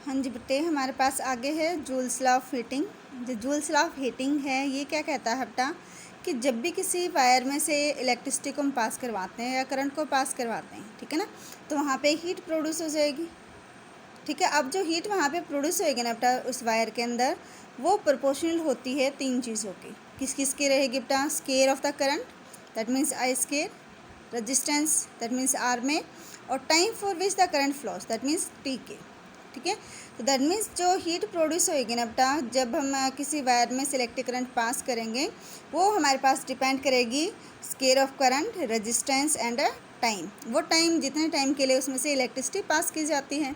हाँ जी बेटे, हमारे पास आगे है जूल्स लॉ ऑफ हीटिंग। जो जूल्स लॉ ऑफ हीटिंग है ये क्या कहता है बेटा कि जब भी किसी वायर में से इलेक्ट्रिसिटी को हम पास करवाते हैं या करंट को पास करवाते हैं, ठीक है ना, तो वहाँ पे हीट प्रोड्यूस हो जाएगी। ठीक है, अब जो हीट वहाँ पे प्रोड्यूस होएगी ना बेटा उस वायर के अंदर, वो प्रोपोर्शनल होती है तीन चीज़ों की। किस किस की रहेगी बेटा? Square of the current, that means I square, resistance, that means R में, और time for which the current flows, that means T के। ठीक है, तो दैट मीन्स जो हीट प्रोड्यूस होएगी ना बेटा जब हम किसी वायर में से इलेक्ट्रिक करंट पास करेंगे, वो हमारे पास डिपेंड करेगी square of current, resistance and time. वो टाइम जितने टाइम के लिए उसमें से इलेक्ट्रिसिटी पास की जाती है।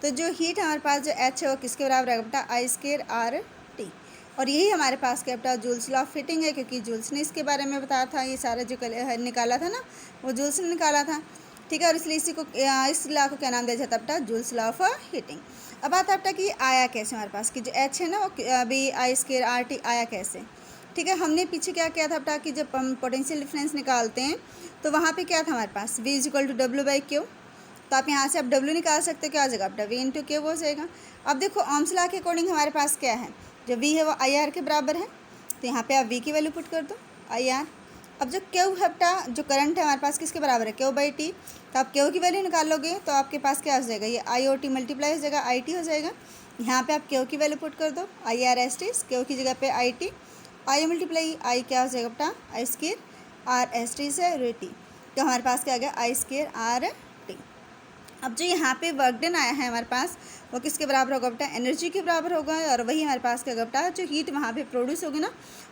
तो जो हीट हमारे पास जो एच है वो किसके बराबर है बेटा? I square R T. और यही हमारे पास क्या बेटा? जूल्स लॉ ऑफ हीटिंग है, क्योंकि जूल्स ने इसके बारे में बताया था। ये सारा जो निकाला था ना वो जूल्स ने निकाला था। ठीक है, और इसलिए इसी को इस लॉ को क्या नाम दिया जाता है बेटा? Joules law of heating. अब आता है बेटा कि आया कैसे हमारे पास कि जो एच है ना वो अभी आई स्केयर आर टी आया कैसे। ठीक है, हमने पीछे क्या किया था बेटा कि जब हम पोटेंशियल डिफरेंस निकालते हैं तो वहाँ पे क्या था हमारे पास? V equal to W by Q. तो आप यहाँ से आप W निकाल सकते हो, क्या आ जाएगा बेटा? V इंटू क्यू हो जाएगा। अब देखो ओम्स लॉ के अकॉर्डिंग हमारे पास क्या है, जो V है वो IR के बराबर है, तो यहाँ पे आप V की वैल्यू पुट कर दो IR। अब जो क्यू है बेटा, जो करंट है हमारे पास किसके बराबर है? Q by T. तो आप क्यू की वैल्यू निकालोगे तो आपके पास क्या हो जाएगा? ये आई ओ टी मल्टीप्लाई हो जाएगा, आई टी हो जाएगा। यहाँ पे आप क्यू की वैल्यू पुट कर दो IR एस टी, क्यू की जगह पे आई टी, आई मल्टीप्लाई आई क्या हो जाएगा बेटा? I square R S T से रे टी। तो हमारे पास क्या आ गया? I square R T. अब जो यहाँ पे वर्क डन आया है हमारे पास वो किसके बराबर होगा बेटा? एनर्जी के बराबर होगा, और वही हमारे पास क्या होगा बेटा? जो हीट वहाँ पे प्रोड्यूस होगी ना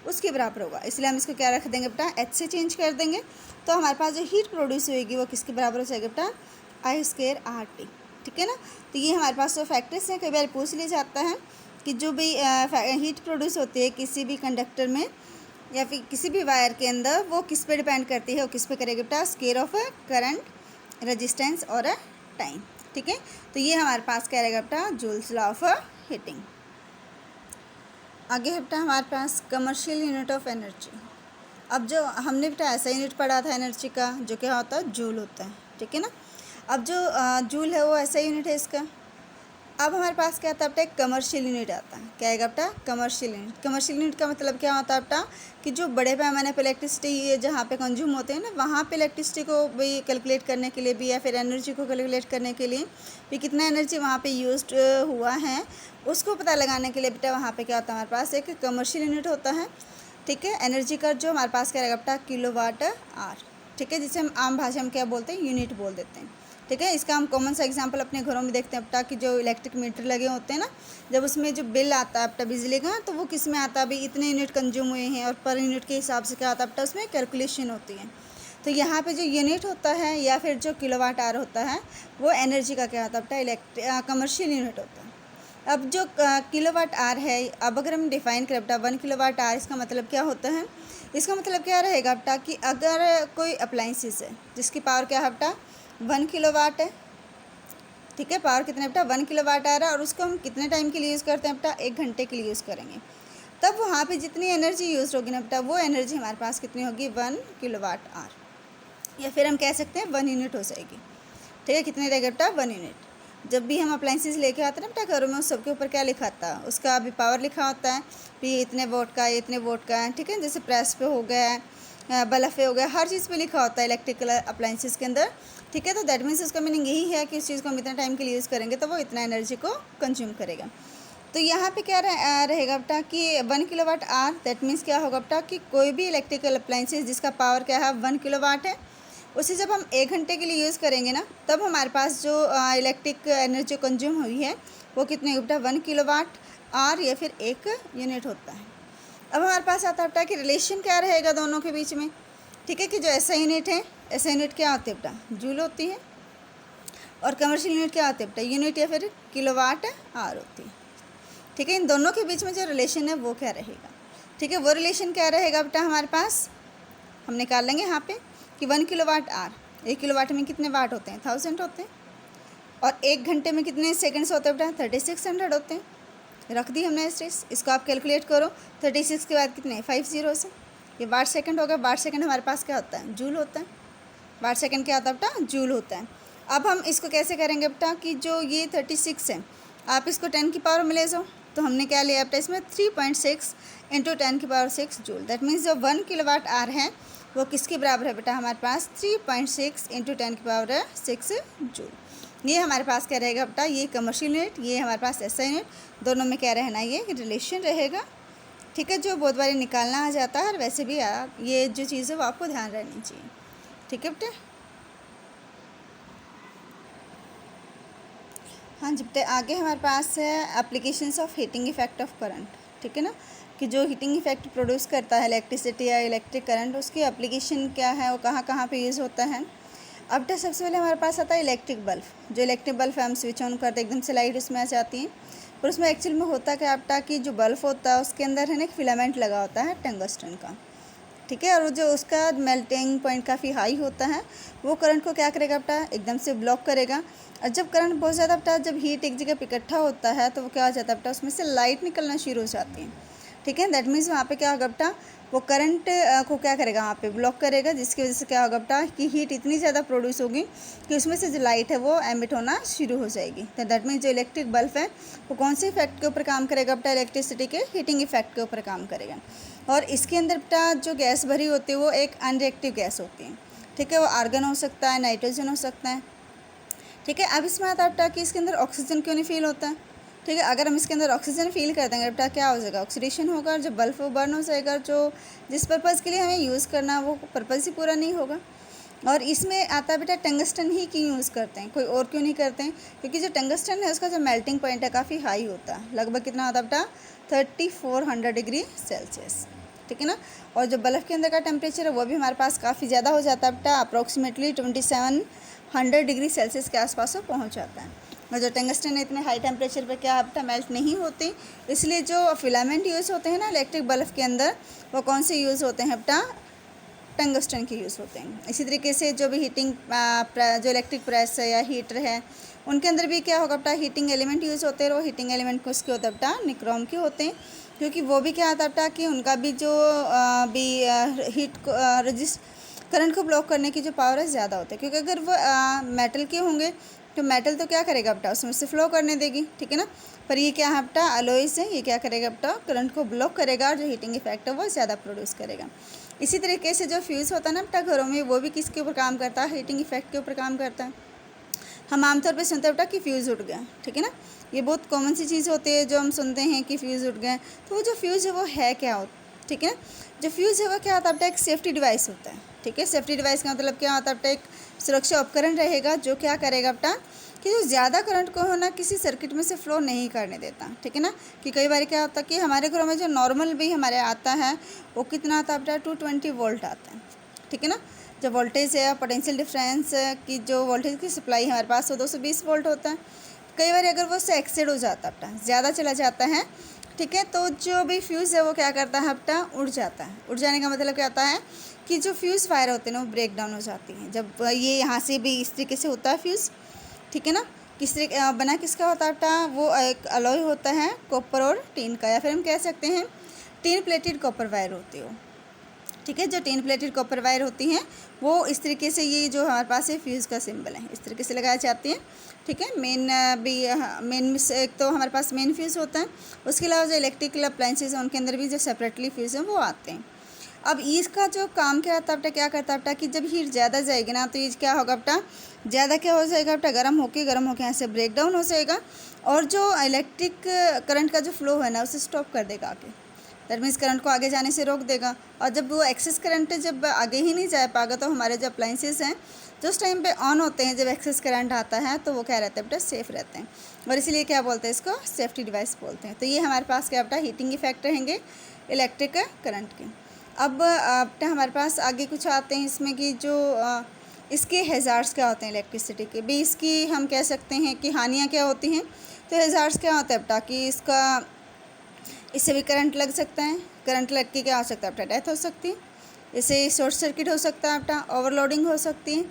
उसके बराबर होगा। इसलिए हम इसको क्या रख देंगे बेटा? एच से चेंज कर देंगे। तो हमारे पास जो हीट प्रोड्यूस होगी वो किसके बराबर हो जाएगा बेटा? I square R T. ठीक है ना, तो ये हमारे पास जो फैक्टर्स हैं, कई बार पूछ लिया जाता है कि जो भी हीट प्रोड्यूस होती है किसी भी कंडक्टर में या फिर किसी भी वायर के अंदर, वो किस पे डिपेंड करती है? वो किस पे करेगा बेटा? स्केयर ऑफ करंट, रेजिस्टेंस और टाइम। ठीक है, तो ये हमारे पास क्या रहेगा बेटा? Joules law of heating. आगे है बेटा हमारे पास कमर्शियल यूनिट ऑफ एनर्जी। अब जो हमने बेटा ऐसा यूनिट पढ़ा था एनर्जी का, जो क्या होता है? जूल होता है। ठीक है ना, अब जो जूल है वो ऐसा यूनिट है इसका। अब हमारे पास क्या आता है बेटा? कमर्शियल यूनिट आता है। क्या आएगा बेटा? Commercial unit. कमर्शियल यूनिट का मतलब क्या होता है बेटा कि जो बड़े पैमाने पर इलेक्ट्रिसिटी जहाँ पे कंज्यूम होते हैं ना, वहाँ पे इलेक्ट्रिसिटी को भी कैलकुलेट करने के लिए भी, या फिर एनर्जी को कैलकुलेट करने के लिए भी, कितना एनर्जी वहाँ पे यूज्ड हुआ है उसको पता लगाने के लिए बेटा वहाँ पे क्या होता है? हमारे पास एक कमर्शियल यूनिट होता है। ठीक है, एनर्जी का जो हमारे पास क्या रहेगा बेटा? Kilowatt hour. ठीक है, जिसे हम आम भाषा में क्या बोलते हैं? यूनिट बोल देते हैं। ठीक है, इसका हम कॉमन सा एग्जांपल अपने घरों में देखते हैं बेटा कि जो इलेक्ट्रिक मीटर लगे होते हैं ना, जब उसमें जो बिल आता है बेटा बिजली का, तो वो किस में आता है? अभी इतने यूनिट कंज्यूम हुए हैं, और पर यूनिट के हिसाब से क्या आता है बेटा? उसमें कैलकुलेशन होती है। तो यहाँ पे जो यूनिट होता है या फिर जो किलोवाट आवर होता है वो एनर्जी का क्या होता है बेटा? कमर्शियल यूनिट होता है। अब जो किलोवाट आवर है, अब अगर हम डिफाइन करें बेटा 1 किलोवाट आवर, इसका मतलब क्या होता है? इसका मतलब क्या रहेगा बेटा कि अगर कोई अप्लाइंसिस है जिसकी पावर क्या है बेटा? 1 किलोवाट है। ठीक है, पावर कितने बेटा? 1 किलोवाट आ रहा है, और उसको हम कितने टाइम के लिए यूज़ करते हैं बेटा? 1 घंटे के लिए यूज़ करेंगे। तब वहाँ पे जितनी एनर्जी यूज़ होगी ना बेटा, वो एनर्जी हमारे पास कितनी होगी? 1 किलोवाट आवर, या फिर हम कह सकते हैं 1 यूनिट हो जाएगी। ठीक है, कितने रहेगा बेटा? 1 यूनिट। जब भी हम अप्लाइंसेस लेके आते हैं ना बेटा घरों में, उस सबके ऊपर क्या लिखा होता है? उसका अभी पावर लिखा होता है, फिर ये इतने वोट का है, इतने वोट का है। ठीक है, जैसे प्रेस पे हो गया है, बल्ब पे हो गया, हर चीज़ पे लिखा होता है इलेक्ट्रिकल अप्लाइंसेस के अंदर। ठीक है, तो दैट मीन्स उसका मीनिंग यही है कि उस चीज़ को हम इतना टाइम के लिए यूज़ करेंगे तो वो इतना एनर्जी को कंज्यूम करेगा। तो यहाँ पे क्या रहेगा बेटा कि 1 किलोवाट आवर, दैट मीन्स क्या होगा बेटा कि कोई भी इलेक्ट्रिकल अप्लाइंसेस जिसका पावर क्या है? 1 किलोवाट है, उसे जब हम 1 घंटे के लिए यूज़ करेंगे ना, तब हमारे पास जो इलेक्ट्रिक एनर्जी कंज्यूम हुई है वो कितनी होगी बेटा? 1 किलोवाट आवर, या फिर 1 यूनिट होता है। अब हमारे पास आता है बेटा कि रिलेशन क्या रहेगा दोनों के बीच में। ठीक है, कि जो ऐसा यूनिट है, ऐसा यूनिट क्या होती है बेटा? जूल होती है, और कमर्शियल यूनिट क्या होती है बेटा? यूनिट या फिर किलोवाट आवर होती है। ठीक है, इन दोनों के बीच में जो रिलेशन है वो क्या रहेगा? ठीक है, वो रिलेशन क्या रहेगा बेटा हमारे पास? हम निकाल लेंगे यहाँ पे कि 1 किलोवाट आवर, 1 किलोवाट में कितने वाट होते हैं? 1000 होते हैं, और 1 घंटे में कितने सेकंड्स होते हैं बेटा? 3600 होते हैं। रख दी हमने स्ट्रेस, इसको आप कैलकुलेट करो। 36 के बाद कितने? 5 जीरो से, ये वाट सेकंड होगा। वाट सेकंड हमारे पास क्या होता है? जूल होता है। वाट सेकंड क्या होता है बेटा? जूल होता है। अब हम इसको कैसे करेंगे बेटा कि जो ये 36 है आप इसको 10 की पावर में ले जाओ, तो हमने क्या लिया बेटा इसमें 3.6 इंटू 10 की पावर 6 जूल। दैट मीन्स जो 1 किलोवाट आवर है वो किसके बराबर है बेटा हमारे पास 3.6 इंटू 10 की पावर 6 जूल। ये हमारे पास क्या रहेगा बेटा, ये कमर्शियल यूनिट, ये हमारे पास एसआई यूनिट, दोनों में क्या रहना, ये रिलेशन रहेगा। ठीक है, जो बहुत बारी निकालना आ जाता है, और वैसे भी ये जो चीज़ है वो आपको ध्यान रहनी चाहिए। ठीक है बेटा। हाँ जी बेटे, आगे हमारे पास है applications of heating effect of current. ठीक है ना, कि जो हीटिंग इफेक्ट प्रोड्यूस करता है इलेक्ट्रिसिटी या इलेक्ट्रिक करंट, उसकी एप्लीकेशन क्या है, वो कहाँ कहाँ पे यूज़ होता है। अब बेटा सबसे पहले हमारे पास आता है इलेक्ट्रिक बल्ब। जो इलेक्ट्रिक बल्ब है हम स्विच ऑन करते एकदम से लाइट उसमें आ जाती है, पर उसमें एक्चुअल में होता क्या बेटा कि जो बल्ब होता है उसके अंदर है ना एक फिलामेंट लगा होता है टंगस्टन का। ठीक है, और जो उसका मेल्टिंग पॉइंट काफ़ी हाई होता है, वो करंट को क्या करेगा बेटा एकदम से ब्लॉक करेगा। और जब करंट बहुत ज़्यादा बेटा, जब हीट एक जगह पे इकट्ठा होता है तो वो क्या हो जाता है बेटा, उसमें से लाइट निकलना शुरू हो जाती है। ठीक है, दैट मीन्स वहाँ पे क्या होगा बेटा, वो करंट को क्या करेगा, वहाँ पे ब्लॉक करेगा, जिसकी वजह से क्या होगा बेटा कि हीट इतनी ज़्यादा प्रोड्यूस होगी कि उसमें से जो लाइट है वो एमिट होना शुरू हो जाएगी। तो दैट मीन्स जो इलेक्ट्रिक बल्ब है वो कौन से इफेक्ट के ऊपर काम करेगा बेटा, इलेक्ट्रिसिटी के हीटिंग इफेक्ट के ऊपर काम करेगा। और इसके अंदर बेटा जो गैस भरी होती है वो एक अनरिएक्टिव गैस होती है। ठीक है, वो आर्गन हो सकता है, नाइट्रोजन हो सकता है। ठीक है, अब इसमें आता है बेटा कि इसके अंदर ऑक्सीजन क्यों नहीं फील होता है। ठीक है, अगर हम इसके अंदर ऑक्सीजन फील कर देंगे बेटा, क्या हो जाएगा, ऑक्सीडेशन होगा, और जो बल्ब वो बर्न हो जाएगा, जो जिस पर्पज़ के लिए हमें यूज़ करना वो पर्पज़ ही पूरा नहीं होगा। और इसमें आता है बेटा टंगस्टन ही क्यों यूज़ करते हैं, कोई और क्यों नहीं करते हैं, क्योंकि जो टंगस्टन है उसका जो मेल्टिंग पॉइंट है काफ़ी हाई होता है, लगभग कितना होता है बेटा 3400 डिग्री सेल्सियस। ठीक है ना, और जो बल्ब के अंदर का टेम्परेचर है वो भी हमारे पास काफ़ी ज़्यादा हो जाता है बेटा, अप्रॉक्सीमेटली 2700 डिग्री सेल्सियस के आसपास वो पहुँच जाता है। और जो टंगस्टन इतने हाई टेम्परेचर पे क्या बेटा मेल्ट नहीं होती, इसलिए जो फिलामेंट यूज़ होते हैं ना इलेक्ट्रिक बल्ब के अंदर, वो कौन से यूज़ होते हैं बेटा, टंगस्टन के यूज़ होते हैं। इसी तरीके से जो भी हीटिंग जो इलेक्ट्रिक प्रेस है या हीटर है, उनके अंदर भी क्या होगा बेटा हीटिंग एलिमेंट यूज़ होते हैं, और वो हीटिंग एलिमेंट को उसके होता है बेटा निक्रोम के होते हैं, क्योंकि वो भी क्या आता है बेटा कि उनका भी जो हीट को रजिस्ट करंट को ब्लॉक करने की जो पावर है ज़्यादा होता है, क्योंकि अगर वो मेटल के होंगे तो मेटल तो क्या करेगा बेटा उसमें से फ्लो करने देगी। ठीक है ना, पर ये क्या है बेटा अलॉयज़ है, ये क्या करेगा बेटा करंट को ब्लॉक करेगा, और जो हीटिंग इफेक्ट है वो ज़्यादा प्रोड्यूस करेगा। इसी तरीके से जो फ्यूज़ होता है ना बेटा घरों में, वो भी किसके ऊपर काम करता है, हीटिंग इफेक्ट के ऊपर काम करता है। हम आमतौर पे सुनते हैं बेटा कि फ्यूज़ उठ गया। ठीक है ना, ये बहुत कॉमन सी चीज़ होती है जो हम सुनते हैं कि फ्यूज़ उठ गए। तो वो जो फ्यूज़ है वो है क्या होता है, ठीक है ना, जो फ्यूज़ है वो क्या होता है बेटा एक सेफ्टी डिवाइस होता है। ठीक है, सेफ्टी डिवाइस का मतलब क्या होता है बेटा, एक सुरक्षा उपकरण रहेगा जो क्या करेगा बेटा कि जो ज़्यादा करंट को है ना किसी सर्किट में से फ्लो नहीं करने देता। ठीक है ना, कि कई बार क्या होता है कि हमारे घरों में जो नॉर्मल भी हमारे आता है वो कितना आता है बेटा 220 वोल्ट आता है। ठीक है ना, जो वोल्टेज है पोटेंशियल डिफरेंस की जो वोल्टेज की सप्लाई हमारे पास वो 220 वोल्ट होता है। कई बार अगर वो उससे एक्सेड हो जाता है बेटा, ज़्यादा चला जाता है, ठीक है, तो जो भी फ्यूज़ है वो क्या करता है बेटा उड़ जाता है। उड़ जाने का मतलब क्या होता है कि जो फ्यूज़ वायर होते हैं ना वो ब्रेक डाउन हो जाती हैं। जब ये यहाँ से भी इस तरीके से होता है फ्यूज़, ठीक है ना, किस तरीके बना किसका होता है बेटा, वो एक अलॉय होता है कॉपर और टीन का, या फिर हम कह सकते हैं टीन प्लेटेड कॉपर वायर होती हो। ठीक है, जो टीन प्लेटेड कॉपर वायर होती हैं वो इस तरीके से, ये जो हमारे पास है फ्यूज़ का सिंबल है, इस तरीके से लगाए जाती हैं। ठीक है, मेन एक तो हमारे पास मेन फ्यूज़ होता है, उसके अलावा जो इलेक्ट्रिकल अप्लाइंसेज हैं उनके अंदर भी जो सेपरेटली फ्यूज़ हैं वो आते हैं। अब इसका जो काम क्या होता है बेटा, क्या करता है बेटा कि जब हीट ज़्यादा जाएगी ना तो ये क्या होगा बेटा, ज़्यादा क्या हो जाएगा बेटा गर्म होके यहाँ से ब्रेक डाउन हो जाएगा, और जो इलेक्ट्रिक करंट का जो फ्लो है ना उसे स्टॉप कर देगा आगे। दैट मीन्स करंट को आगे जाने से रोक देगा, और जब वो एक्सेस करंट जब आगे ही नहीं जा पाएगा तो हमारे जो अप्लाइंसेस हैं जो उस टाइम पे ऑन होते हैं, जब एक्सेस करंट आता है तो वो क्या रहता है बेटा सेफ़ रहते हैं, और इसीलिए क्या बोलते हैं इसको सेफ्टी डिवाइस बोलते हैं। तो ये हमारे पास क्या बेटा हीटिंग इफेक्ट रहेंगे इलेक्ट्रिक करंट के। अब बेटा हमारे पास आगे कुछ आते हैं इसमें कि जो इसके हैज़ार्ड्स क्या होते हैं इलेक्ट्रिसिटी के भी, इसकी हम कह सकते हैं कि हानियाँ क्या होती हैं। तो हैज़ार्ड्स क्या होता है बेटा कि इससे भी करंट लग सकता है, करंट लग के क्या हो सकता है बेटा डेथ हो सकती है, इससे शॉर्ट सर्किट हो सकता है बेटा, ओवरलोडिंग हो सकती है।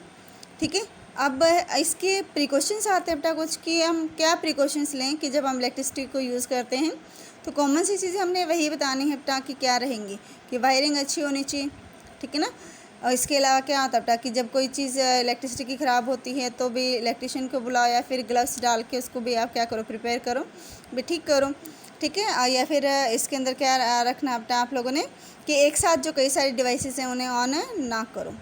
ठीक है, अब इसके प्रिकॉशंस आते हैं बेटा कुछ कि हम क्या प्रिकॉशंस लें कि जब हम इलेक्ट्रिसिटी को यूज़ करते हैं। तो कॉमन सी चीज़ें हमने वही बतानी है बेटा कि क्या रहेंगी कि वायरिंग अच्छी होनी चाहिए। ठीक है ना, और इसके अलावा क्या होता है बेटा कि जब कोई चीज़ इलेक्ट्रिसिटी की ख़राब होती है तो भी इलेक्ट्रिशियन को बुलाओ, या फिर ग्लव्स डाल के उसको भी आप क्या करो, प्रिपेयर करो, भी ठीक करो, ठीक है। या फिर इसके अंदर क्या रखना बेटा आप लोगों ने कि एक साथ जो कई सारी डिवाइसेस हैं उन्हें ऑन ना करो,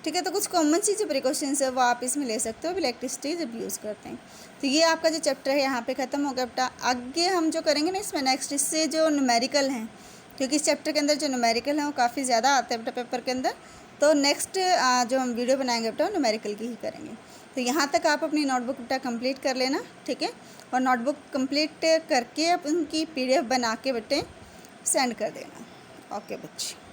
ठीक है। तो कुछ कॉमन सी जो प्रिकॉशंस है वो आप इसमें ले सकते हो इलेक्ट्रिसिटी जब यूज़ करते हैं। तो ये आपका जो चैप्टर है यहाँ पे ख़त्म हो गया बेटा। आगे हम जो करेंगे ना इसमें नेक्स्ट, इससे जो न्यूमेरिकल हैं, क्योंकि इस चैप्टर के अंदर जो न्यूमेरिकल हैं वो काफ़ी ज़्यादा आते हैं बेटा पेपर के अंदर, तो नेक्स्ट जो हम वीडियो बनाएंगे बेटा न्यूमेरिकल की ही करेंगे। तो यहाँ तक आप अपनी नोटबुक बेटा कंप्लीट कर लेना, ठीक है। और नोटबुक कंप्लीट करके आप उनकी PDF बना के बेटे सेंड कर देना। ओके बच्चे।